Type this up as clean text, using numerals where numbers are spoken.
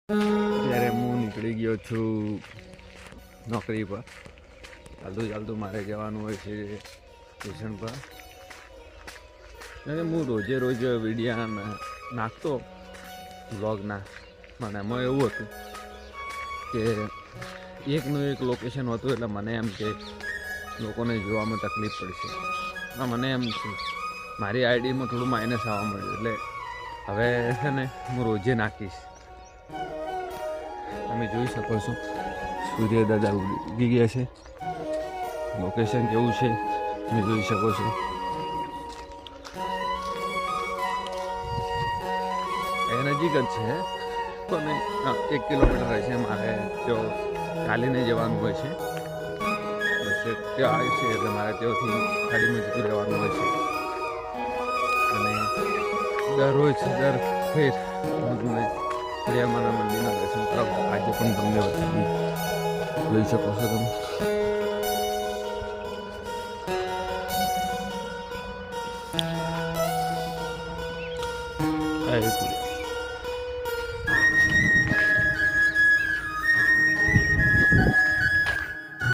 ત્યારે હું નીકળી ગયો છું નોકરી પર. ચાલતું ચાલતું મારે જવાનું હોય છે સ્ટેશન પર. અને હું રોજે રોજ વિડીયો નાખતો વ્લોગના, મને એમાં એવું હતું કે એકનું એક લોકેશન હતું એટલે મને એમ કે લોકોને જોવામાં તકલીફ પડશે. મને એમ છે મારી આઈડીમાં થોડું માઇનસ આવવા મળ્યું, એટલે હવે છે ને હું રોજે નાખીશ. તમે જોઈ શકો છો સૂર્ય દાદા ઉગી ગયા છે. લોકેશન કેવું છે તમે જોઈ શકો છો. એ નજીક જ છે પણ 1 કિલોમીટર રહેશે. મારે જો ચાલીને જવાનું હોય છે, બસ ત્યાં આવે છે એટલે મારે ત્યાંથી ગાડીમાં જતું રહેવાનું હોય છે. અને દરરોજ દર ફેર હું તમને પ્રિયમાના મંદિરના દર્શન કરાવું. આજે પણ તમને જોઈ શકો છો તમે.